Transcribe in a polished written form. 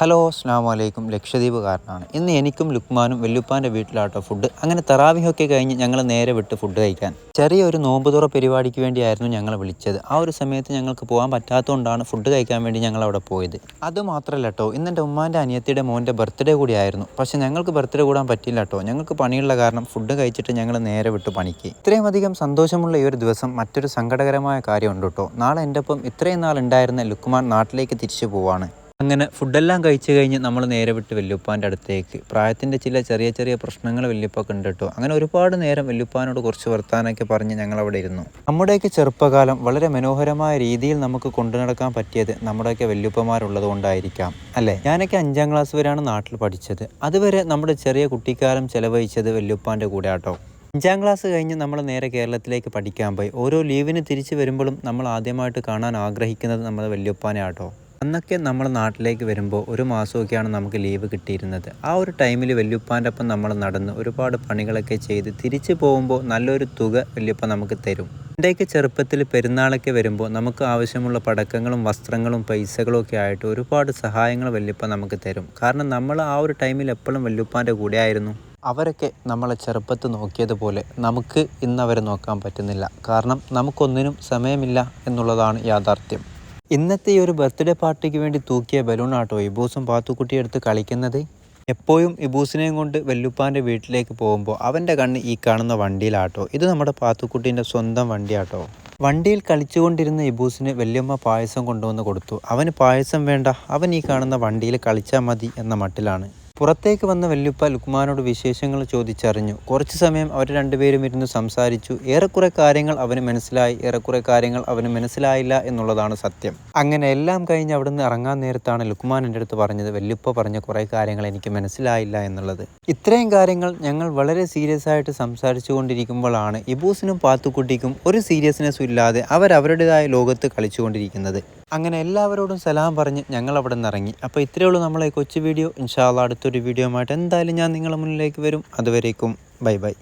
Hello അസ്സലാമു അലൈക്കും. ലക്ഷദ്വീപുകാരനാണ്. ഇന്ന് എനിക്കും ലുക്മാനും വല്യുപ്പാൻ്റെ വീട്ടിലാട്ടോ ഫുഡ്. അങ്ങനെ തറാവിഹൊക്കെ കഴിഞ്ഞ് ഞങ്ങൾ നേരെ വിട്ട് ഫുഡ് കഴിക്കാൻ. ചെറിയൊരു നോമ്പുതുറ പരിപാടിക്ക് വേണ്ടിയായിരുന്നു ഞങ്ങൾ വിളിച്ചത്. ആ ഒരു സമയത്ത് ഞങ്ങൾക്ക് പോകാൻ പറ്റാത്തതുകൊണ്ടാണ് ഫുഡ് കഴിക്കാൻ വേണ്ടി ഞങ്ങൾ അവിടെ പോയത്. അതുമാത്രമല്ല കേട്ടോ, ഇന്ന് എൻ്റെ ഉമ്മാൻ്റെ അനിയത്തിയുടെ മോൻ്റെ ബർത്ത്ഡേ കൂടിയായിരുന്നു. പക്ഷേ ഞങ്ങൾക്ക് ബർത്ത്ഡേ കൂടാൻ പറ്റില്ല കേട്ടോ. ഞങ്ങൾക്ക് പണിയുള്ള കാരണം ഫുഡ് കഴിച്ചിട്ട് ഞങ്ങൾ നേരെ വിട്ട് പണിക്ക്. ഇത്രയും അധികം സന്തോഷമുള്ള ഈ ഒരു ദിവസം മറ്റൊരു സങ്കടകരമായ കാര്യമുണ്ട് കേട്ടോ. നാളെ എൻ്റെ ഒപ്പം ഇത്രയും നാൾ ഉണ്ടായിരുന്ന ലുക്മാൻ നാട്ടിലേക്ക് തിരിച്ചു പോവാണ്. അങ്ങനെ ഫുഡെല്ലാം കഴിച്ച് കഴിഞ്ഞ് നമ്മൾ നേരെ വിട്ട് വല്യുപ്പാൻ്റെ അടുത്തേക്ക്. പ്രായത്തിൻ്റെ ചില ചെറിയ ചെറിയ പ്രശ്നങ്ങൾ വല്യുപ്പൊക്കെ ഉണ്ട് കേട്ടോ. അങ്ങനെ ഒരുപാട് നേരം വല്യുപ്പാനോട് കുറച്ച് വർത്താനമൊക്കെ പറഞ്ഞ് ഞങ്ങളവിടെ ഇരുന്നു. നമ്മുടെയൊക്കെ ചെറുപ്പകാലം വളരെ മനോഹരമായ രീതിയിൽ നമുക്ക് കൊണ്ടു നടക്കാൻ പറ്റിയത് നമ്മുടെയൊക്കെ വല്യുപ്പമാരുള്ളത് കൊണ്ടായിരിക്കാം അല്ലേ. ഞാനൊക്കെ 5ാം ക്ലാസ് വരെയാണ് നാട്ടിൽ പഠിച്ചത്. അതുവരെ നമ്മുടെ ചെറിയ കുട്ടിക്കാലം ചെലവഴിച്ചത് വല്യുപ്പാൻ്റെ കൂടെ ആട്ടോ. 5ാം ക്ലാസ് കഴിഞ്ഞ് നമ്മൾ നേരെ കേരളത്തിലേക്ക് പഠിക്കാൻ പോയി. ഓരോ ലീവിന് തിരിച്ചു വരുമ്പോഴും നമ്മൾ ആദ്യമായിട്ട് കാണാൻ ആഗ്രഹിക്കുന്നത് നമ്മുടെ വല്യുപ്പാനെ ആട്ടോ. അന്നൊക്കെ നമ്മൾ നാട്ടിലേക്ക് വരുമ്പോൾ ഒരു മാസമൊക്കെയാണ് നമുക്ക് ലീവ് കിട്ടിയിരുന്നത്. ആ ഒരു ടൈമിൽ വല്യുപ്പാൻ്റെ ഒപ്പം നമ്മൾ നടന്ന് ഒരുപാട് പണികളൊക്കെ ചെയ്ത് തിരിച്ചു പോകുമ്പോൾ നല്ലൊരു തുക വല്യുപ്പ നമുക്ക് തരും. എൻ്റെയൊക്കെ ചെറുപ്പത്തിൽ പെരുന്നാളൊക്കെ വരുമ്പോൾ നമുക്ക് ആവശ്യമുള്ള പടക്കങ്ങളും വസ്ത്രങ്ങളും പൈസകളും ഒക്കെ ആയിട്ട് ഒരുപാട് സഹായങ്ങൾ വല്യുപ്പ നമുക്ക് തരും. കാരണം നമ്മൾ ആ ഒരു ടൈമിൽ എപ്പോഴും വല്യുപ്പാൻ്റെ കൂടെ ആയിരുന്നു. അവരൊക്കെ നമ്മളെ ചെറുപ്പത്ത് നോക്കിയതുപോലെ നമുക്ക് ഇന്നവരെ നോക്കാൻ പറ്റുന്നില്ല. കാരണം നമുക്കൊന്നിനും സമയമില്ല എന്നുള്ളതാണ് യാഥാർത്ഥ്യം. ഇന്നത്തെ ഈ ഒരു ബർത്ത്ഡേ പാർട്ടിക്ക് വേണ്ടി തൂക്കിയ ബലൂണാട്ടോ ഇബൂസും പാത്തുക്കുട്ടിയും എടുത്ത് കളിക്കുന്നത്. എപ്പോഴും ഇബൂസിനെയും കൊണ്ട് വല്യുപ്പാൻ്റെ വീട്ടിലേക്ക് പോകുമ്പോൾ അവൻ്റെ കണ്ണ് ഈ കാണുന്ന വണ്ടിയിലാട്ടോ. ഇത് നമ്മുടെ പാത്തുക്കുട്ടീൻ്റെ സ്വന്തം വണ്ടിയാട്ടോ. വണ്ടിയിൽ കളിച്ചുകൊണ്ടിരുന്ന ഇബൂസിന് വല്യമ്മ പായസം കൊണ്ടുവന്ന് കൊടുത്തു. അവന് പായസം വേണ്ട, അവൻ ഈ കാണുന്ന വണ്ടിയിൽ കളിച്ചാൽ മതി എന്ന മട്ടിലാണ്. പുറത്തേക്ക് വന്ന വല്യുപ്പ ലുക്മാനോട് വിശേഷങ്ങൾ ചോദിച്ചറിഞ്ഞു. കുറച്ച് സമയം അവർ രണ്ടുപേരും ഇരുന്ന് സംസാരിച്ചു. ഏറെക്കുറെ കാര്യങ്ങൾ അവന് മനസ്സിലായി, ഏറെക്കുറെ കാര്യങ്ങൾ അവന് മനസ്സിലായില്ല എന്നുള്ളതാണ് സത്യം. അങ്ങനെ എല്ലാം കഴിഞ്ഞ് അവിടെ നിന്ന് ഇറങ്ങാൻ നേരത്താണ് ലുക്മാൻ എൻ്റെ അടുത്ത് പറഞ്ഞത്, വല്യുപ്പ പറഞ്ഞ കുറേ കാര്യങ്ങൾ എനിക്ക് മനസ്സിലായില്ല എന്നുള്ളത്. ഇത്രയും കാര്യങ്ങൾ ഞങ്ങൾ വളരെ സീരിയസ് ആയിട്ട് സംസാരിച്ചു കൊണ്ടിരിക്കുമ്പോഴാണ് ഇബൂസിനും പാത്തുക്കുട്ടിക്കും ഒരു സീരിയസ്നെസ്സും ഇല്ലാതെ അവരവരുടേതായ ലോകത്ത് കളിച്ചുകൊണ്ടിരിക്കുന്നത്. അങ്ങനെ എല്ലാവരോടും സലാം പറഞ്ഞ് ഞങ്ങൾ അവിടെ നിന്ന് ഇറങ്ങി. അപ്പോൾ ഇത്രയേ ഉള്ളൂ നമ്മളെ കൊച്ചു വീഡിയോ. ഇൻഷാ അല്ലാഹ് അടുത്തൊരു വീഡിയോ ആയിട്ട് എന്തായാലും ഞാൻ നിങ്ങളുടെ മുന്നിലേക്ക് വരും. അതുവരേക്കും ബൈ ബൈ.